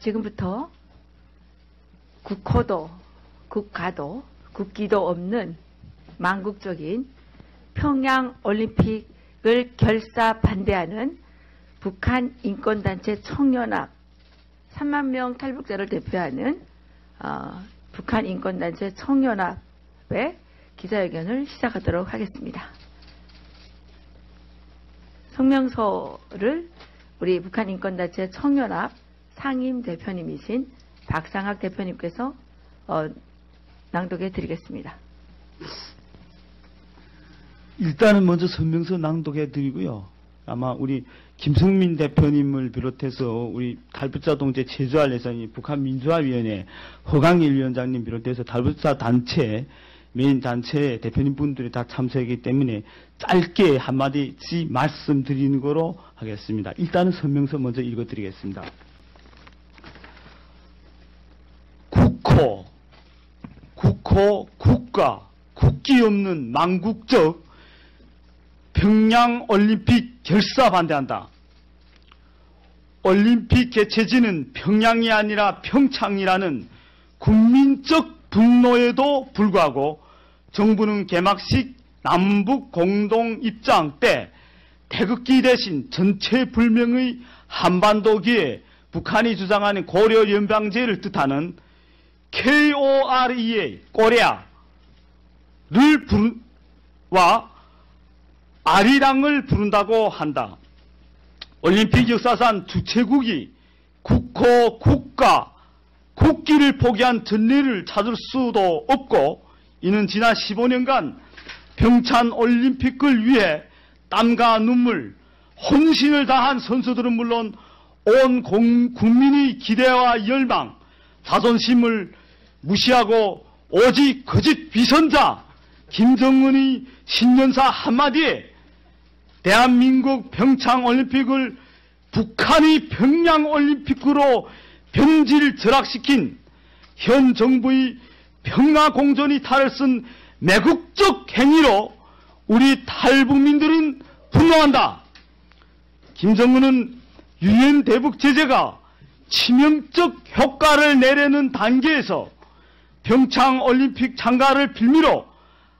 지금부터 국호도, 국가도, 국기도 없는 망국적인 평양올림픽을 결사 반대하는 북한 인권단체 청년합 3만 명 탈북자를 대표하는 북한 인권단체 청년합의 기자회견을 시작하도록 하겠습니다. 성명서를 우리 북한 인권단체 청년합 상임 대표님이신 박상학 대표님께서 낭독해 드리겠습니다. 일단은 먼저 성명서 낭독해 드리고요. 아마 우리 김성민 대표님을 비롯해서 우리 탈북자 동체 최주할 예산이 북한민주화위원회 허강일 위원장님 비롯해서 탈북자 단체 메인 단체 대표님 분들이 다 참석했기 때문에 짧게 한마디씩 말씀드리는 거로 하겠습니다. 일단은 성명서 먼저 읽어드리겠습니다. 국호, 국가, 국기 없는 망국적 평양올림픽 결사 반대한다. 올림픽 개최지는 평양이 아니라 평창이라는 국민적 분노에도 불구하고 정부는 개막식 남북 공동 입장 때 태극기 대신 전체 불명의 한반도기에 북한이 주장하는 고려 연방제를 뜻하는 KOREA, 코리아를 아리랑을 부른다고 한다. 올림픽 역사상 주최국이 국호, 국가, 국기를 포기한 전례를 찾을 수도 없고 이는 지난 15년간 평창 올림픽을 위해 땀과 눈물, 헌신을 다한 선수들은 물론 온 국민의 기대와 열망, 자존심을 무시하고 오직 거짓 비선자 김정은의 신년사 한마디에 대한민국 평창올림픽을 북한이 평양올림픽으로 변질 절악시킨 현 정부의 평화공존이 탈을 쓴 매국적 행위로 우리 탈북민들은 분노한다. 김정은은 유엔 대북 제재가 치명적 효과를 내려는 단계에서 평창올림픽 참가를 빌미로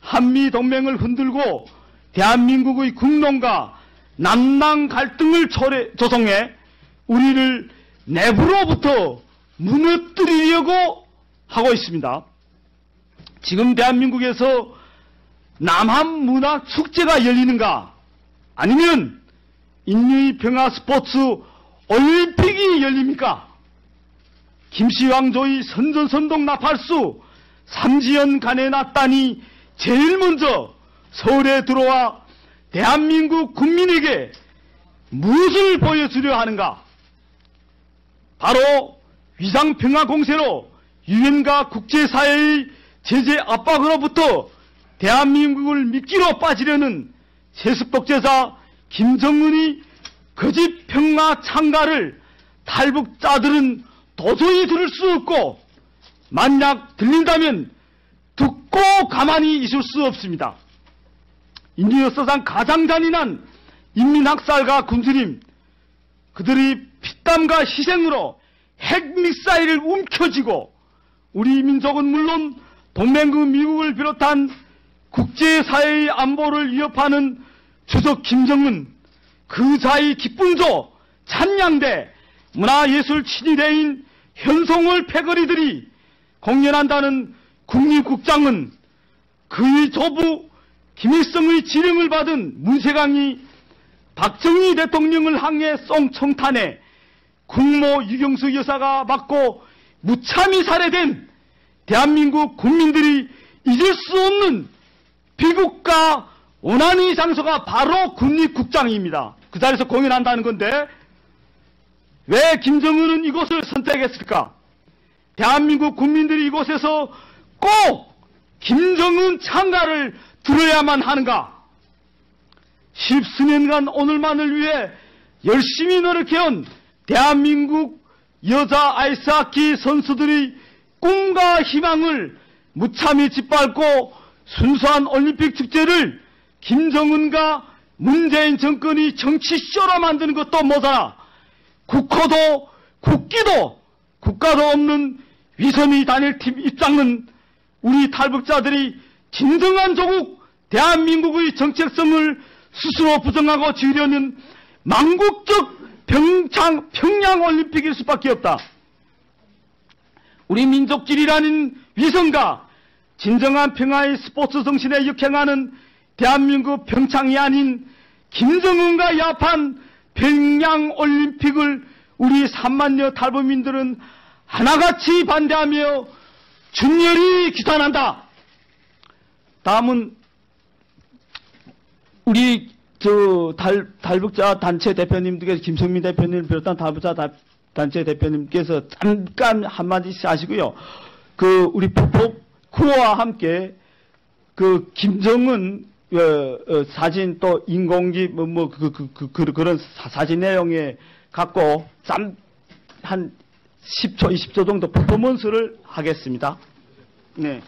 한미동맹을 흔들고 대한민국의 국론과 남남 갈등을 조성해 우리를 내부로부터 무너뜨리려고 하고 있습니다. 지금 대한민국에서 남한문화축제가 열리는가 아니면 인류의 평화 스포츠 올림픽이 열립니까? 김씨왕조의 선전선동 나팔수 삼지연 간에 났다니 제일 먼저 서울에 들어와 대한민국 국민에게 무엇을 보여주려 하는가? 바로 위상평화공세로 유엔과 국제사회의 제재 압박으로부터 대한민국을 미끼로 빠지려는 세습독재자 김정은의 거짓 평화 창가를 탈북자들은 도저히 들을 수 없고 만약 들린다면 듣고 가만히 있을 수 없습니다. 인류 역사상 가장 잔인한 인민학살과 군수림, 그들이 피땀과 희생으로 핵미사일을 움켜쥐고 우리 민족은 물론 동맹국 미국을 비롯한 국제사회의 안보를 위협하는 주석 김정은, 그 자의 기쁨조 찬양대 문화예술 친위대인 현송월 패거리들이 공연한다는 국립국장은 그의 조부 김일성의 지령을 받은 문세강이 박정희 대통령을 향해 썽청탄해 국모 유경수 여사가 맞고 무참히 살해된 대한민국 국민들이 잊을 수 없는 비극과 원한의 장소가 바로 국립국장입니다. 그 자리에서 공연한다는 건데 왜 김정은은 이곳을 선택했을까? 대한민국 국민들이 이곳에서 꼭 김정은 창가를 들어야만 하는가? 십수년간 오늘만을 위해 열심히 노력해온 대한민국 여자 아이스하키 선수들의 꿈과 희망을 무참히 짓밟고 순수한 올림픽 축제를 김정은과 문재인 정권이 정치쇼로 만드는 것도 모자라 국호도 국기도 국가도 없는 위선의 단일팀 입장은 우리 탈북자들이 진정한 조국 대한민국의 정체성을 스스로 부정하고 지으려는 망국적 평양올림픽일 수밖에 없다. 우리 민족끼리라는 위선과 진정한 평화의 스포츠 정신에 역행하는 대한민국 평창이 아닌 김정은과 야판 평양올림픽을 우리 3만여 탈북민들은 하나같이 반대하며 준열히 규탄한다. 다음은 우리 탈북자 단체 대표님들께서 김성민 대표님을 비롯한 탈북자 단체 대표님께서 잠깐 한마디씩 하시고요. 우리 쿠어와 함께 김정은 사진 또 인공지 그런 사진 내용에 갖고 한 10초 20초 정도 퍼포먼스를 하겠습니다. 네.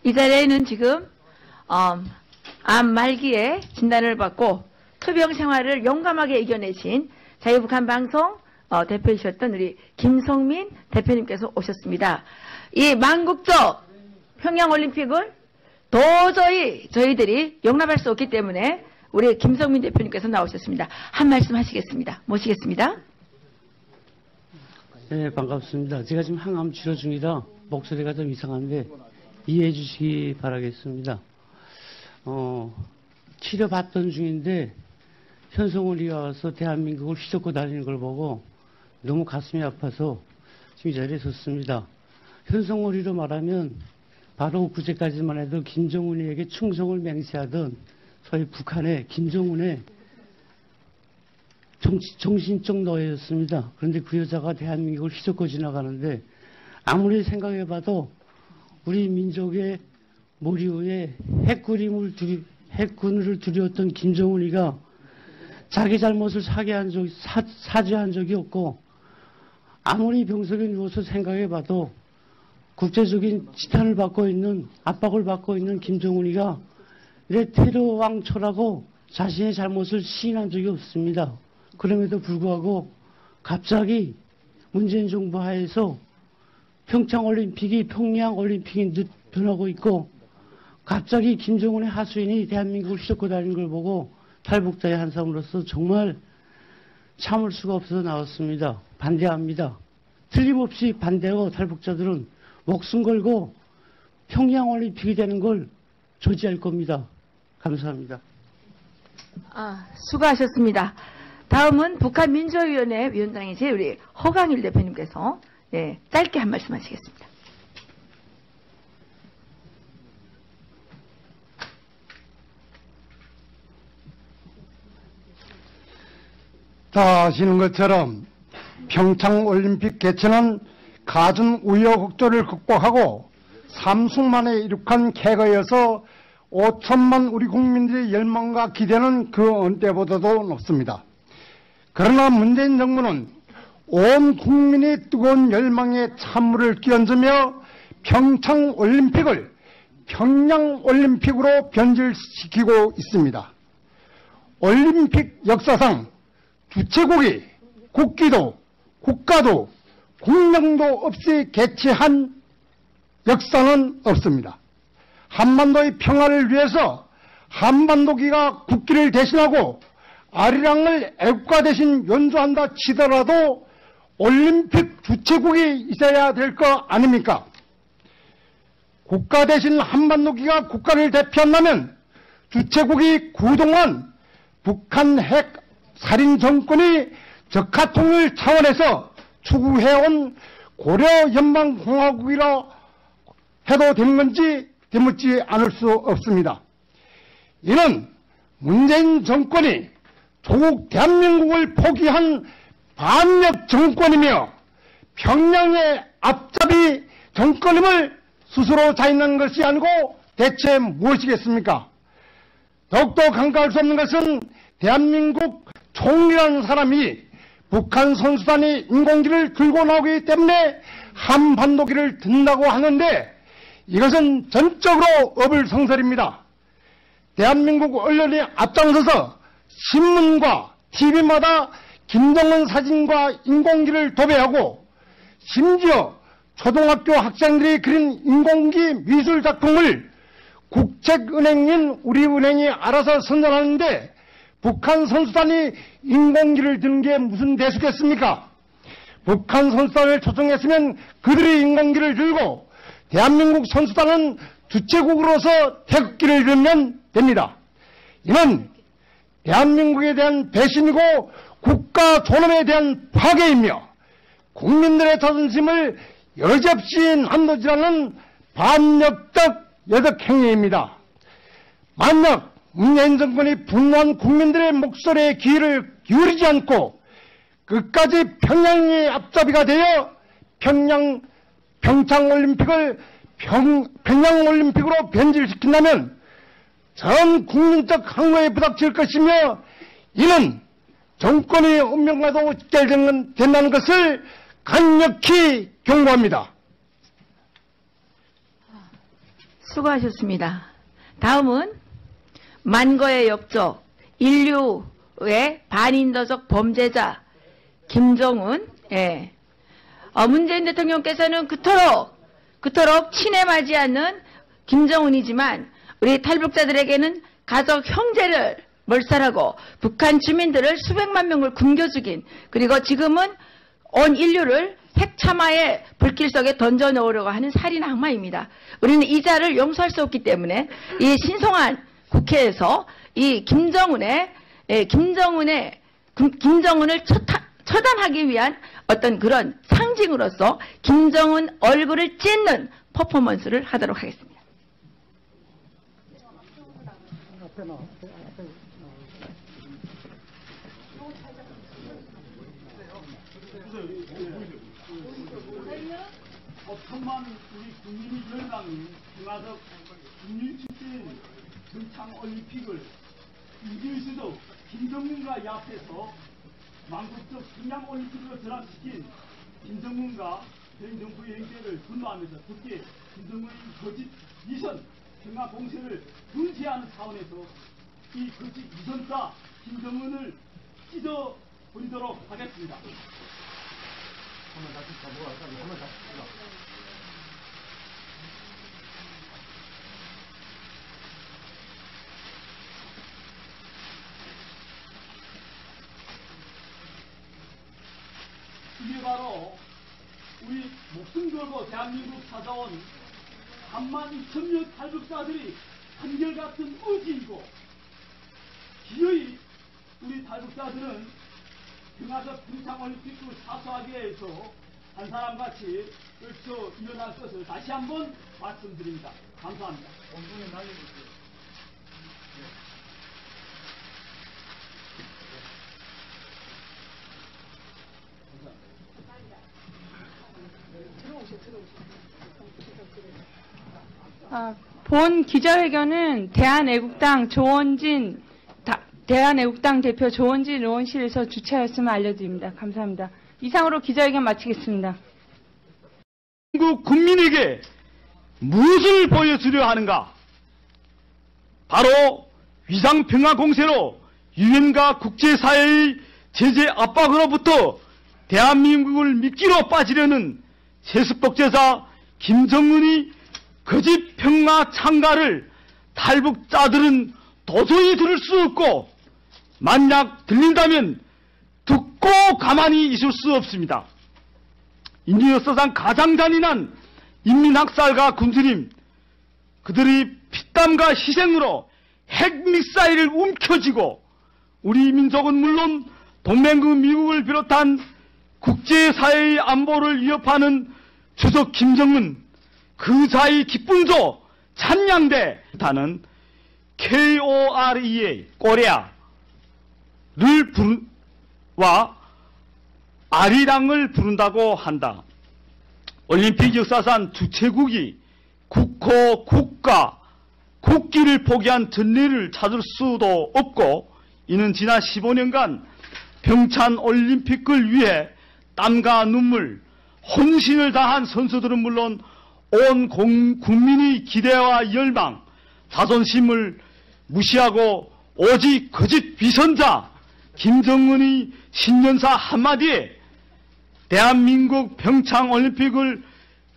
이 자리에는 지금 암 말기에 진단을 받고 투병 생활을 용감하게 이겨내신 자유북한 방송 대표이셨던 우리 김성민 대표님께서 오셨습니다. 이 망국적 평양올림픽을 도저히 저희들이 용납할 수 없기 때문에 우리 김성민 대표님께서 나오셨습니다. 한 말씀 하시겠습니다. 모시겠습니다. 네, 반갑습니다. 제가 지금 항암 치료 중이라 목소리가 좀 이상한데 이해해 주시기 바라겠습니다. 치료받던 중인데 현송월이가 와서 대한민국을 휘젓고 다니는 걸 보고 너무 가슴이 아파서 지금 이 자리에 섰습니다. 현송월이로 말하면 바로 그제까지만 해도 김정은이에게 충성을 맹세하던 소위 북한의 김정은의 정신적 노예였습니다. 그런데 그 여자가 대한민국을 휘젓고 지나가는데 아무리 생각해봐도 우리 민족의 머리 위에 핵군을 두려웠던 김정은이가 자기 잘못을 사죄한 적이 없고 아무리 병석에 누워서 생각해봐도 국제적인 지탄을 받고 있는 압박을 받고 있는 김정은이가 내 테러 왕초라고 자신의 잘못을 시인한 적이 없습니다. 그럼에도 불구하고 갑자기 문재인 정부 하에서 평창올림픽이 평양올림픽인 듯 변하고 있고 갑자기 김정은의 하수인이 대한민국을 휘젓고 다니는 걸 보고 탈북자의 한 사람으로서 정말 참을 수가 없어서 나왔습니다. 반대합니다. 틀림없이 반대하고 탈북자들은 목숨 걸고 평양올림픽이 되는 걸 저지할 겁니다. 감사합니다. 수고하셨습니다. 다음은 북한민주화위원회 위원장이신 우리 허강일 대표님께서 짧게 한 말씀 하시겠습니다. 다 아시는 것처럼 평창올림픽 개최는 갖은 우여곡절을 극복하고 삼승만에 이룩한 쾌거여서 5천만 우리 국민들의 열망과 기대는 그 어느 때보다도 높습니다. 그러나 문재인 정부는 온 국민의 뜨거운 열망에 찬물을 끼얹으며 평창올림픽을 평양올림픽으로 변질시키고 있습니다. 올림픽 역사상 주최국이 국기도 국가도 국명도 없이 개최한 역사는 없습니다. 한반도의 평화를 위해서 한반도기가 국기를 대신하고 아리랑을 애국가 대신 연주한다 치더라도 올림픽 주최국이 있어야 될 거 아닙니까? 국가 대신 한반도기가 국가를 대표한다면 주최국이 그동안 북한 핵 살인 정권이 적화통일 차원에서 추구해온 고려연방공화국이라 해도 되는 건지 되묻지 않을 수 없습니다. 이는 문재인 정권이 조국 대한민국을 포기한 반역 정권이며 평양의 앞잡이 정권임을 스스로 자인하는 것이 아니고 대체 무엇이겠습니까? 더욱더 간과할 수 없는 것은 대한민국 총리라는 사람이 북한 선수단이 인공기를 들고 나오기 때문에 한반도기를 든다고 하는데 이것은 전적으로 어불성설입니다. 대한민국 언론이 앞장서서 신문과 TV마다 김정은 사진과 인공기를 도배하고 심지어 초등학교 학생들이 그린 인공기 미술 작품을 국책은행인 우리은행이 알아서 선전하는데 북한 선수단이 인공기를 든 게 무슨 대수겠습니까? 북한 선수단을 초청했으면 그들이 인공기를 들고 대한민국 선수단은 주최국으로서 태극기를 들면 됩니다. 이는 대한민국에 대한 배신이고 국가 존엄에 대한 파괴이며 국민들의 자존심을 여지없이 남도질하는 반역적 여덕 행위입니다. 만약 문재인 정권이 분노한 국민들의 목소리에 귀를 기울이지 않고 끝까지 평양이 앞잡이가 되어 평창올림픽을 평양올림픽으로 변질시킨다면 전 국민적 항로에 부닥칠 것이며 이는 정권이 운명과도 직결된다는 것을 강력히 경고합니다. 수고하셨습니다. 다음은 만거의 역적, 인류의 반인도적 범죄자 김정은. 문재인 대통령께서는 그토록 친애하지 않는 김정은이지만 우리 탈북자들에게는 가족 형제를 몰살하고 북한 주민들을 수백만 명을 굶겨 죽인, 그리고 지금은 온 인류를 핵참화의 불길 속에 던져 넣으려고 하는 살인 악마입니다. 우리는 이 자를 용서할 수 없기 때문에 이 신성한 국회에서 이 김정은을 처단하기 위한 어떤 그런 상징으로서 김정은 얼굴을 찢는 퍼포먼스를 하도록 하겠습니다. 천만 우리 국민이 열망이 평화적 국민축제인 평창올림픽을 이길 수도 김정은과 약해서 망국적 평양올림픽으로 전환시킨 김정은과 현 정부의 행태를 분노하면서 특히 김정은의 거짓 위선 평화공세를 금지하는 차원에서 이 거짓 위선자 김정은을 찢어버리도록 하겠습니다. 이게 바로 우리 목숨 걸고 대한민국 찾아온 32,000명 탈북자들이 한결같은 의지이고, 기어이 우리 탈북자들은 평화적 평창올림픽을 사수하기 위해서 한 사람같이 얽혀 일어날 것을 다시 한번 말씀드립니다. 감사합니다. 원동에 날려주세요. 본 기자회견은 대한애국당 대표 조원진 의원실에서 주최하였음을 알려드립니다. 감사합니다. 이상으로 기자회견 마치겠습니다. 한국 국민에게 무엇을 보여주려 하는가? 바로 위상평화공세로 유엔과 국제사회의 제재 압박으로부터 대한민국을 미끼로 빠지려는 세습독재자 김정은이 거짓 평화 창가를 탈북자들은 도저히 들을 수 없고, 만약 들린다면 듣고 가만히 있을 수 없습니다. 인류 역사상 가장 잔인한 인민학살과 군수님, 그들이 피땀과 희생으로 핵미사일을 움켜쥐고 우리 민족은 물론 동맹국 미국을 비롯한 국제사회의 안보를 위협하는 주석 김정은, 그 자의 기쁨조 찬양대 다는 KOREA 코리아를 와 아리랑을 부른다고 한다. 올림픽 역사상 주최국이 국호, 국가, 국기를 포기한 전례를 찾을 수도 없고, 이는 지난 15년간 평창올림픽을 위해 땀과 눈물, 헌신을 다한 선수들은 물론 온 국민의 기대와 열망, 자존심을 무시하고 오직 거짓 위선자 김정은의 신년사 한마디에 대한민국 평창올림픽을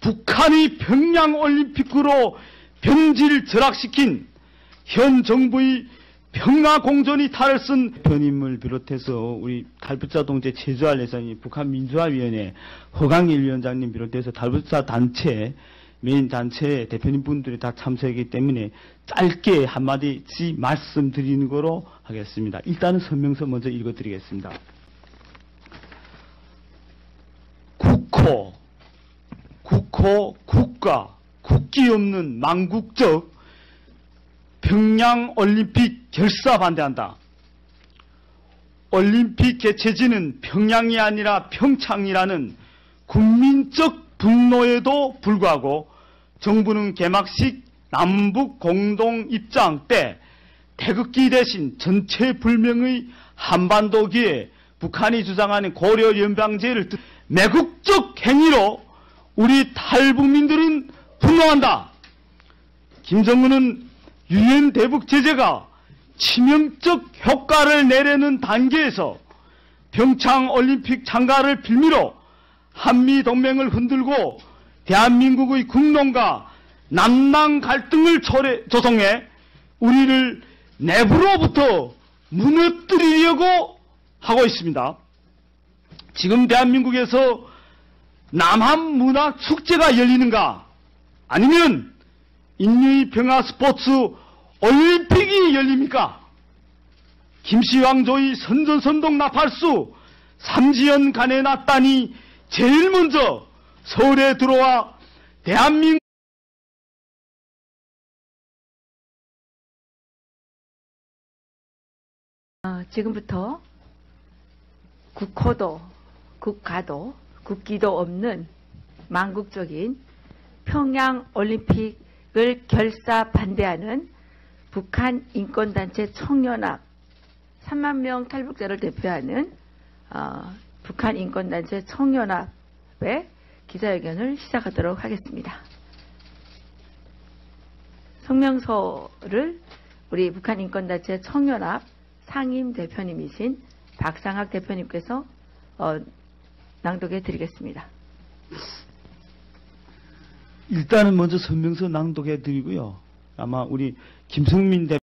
북한이 평양올림픽으로 변질 절악시킨 현 정부의 평화공존이 탈을 쓴 대표님을 비롯해서 우리 달부자 동제 제주할 예산이 북한민주화위원회 허강일 위원장님 비롯해서 달부자 단체 메인 단체 대표님 분들이 다 참석하기 때문에 짧게 한마디씩 말씀드리는 거로 하겠습니다. 일단은 성명서 먼저 읽어드리겠습니다. 국가, 국기 없는 망국적 평양올림픽 결사 반대한다. 올림픽 개최지는 평양이 아니라 평창이라는 국민적 분노에도 불구하고 정부는 개막식 남북 공동 입장 때 태극기 대신 전체 불명의 한반도기에 북한이 주장하는 고려연방제를 매국적 행위로 우리 탈북민들은 분노한다. 김정은은 유엔 대북 제재가 치명적 효과를 내려는 단계에서 평창올림픽 참가를 빌미로 한미동맹을 흔들고 대한민국의 국론과 남남 갈등을 조성해 우리를 내부로부터 무너뜨리려고 하고 있습니다. 지금 대한민국에서 남한 문화 축제가 열리는가? 아니면 인류의 평화 스포츠 올림픽이 열립니까? 김씨왕조의 선전선동 나팔수 삼지연 간에 났다니 제일 먼저 서울에 들어와 대한민국 지금부터 국호도, 국가도, 국기도 없는 망국적인 평양올림픽을 결사 반대하는 북한 인권단체 청년합 3만 명 탈북자를 대표하는 북한 인권단체 청년합의 기자회견을 시작하도록 하겠습니다. 성명서를 우리 북한 인권단체 청년합 상임 대표님이신 박상학 대표님께서 낭독해 드리겠습니다. 일단은 먼저 성명서 낭독해 드리고요. 아마 우리 김성민 대표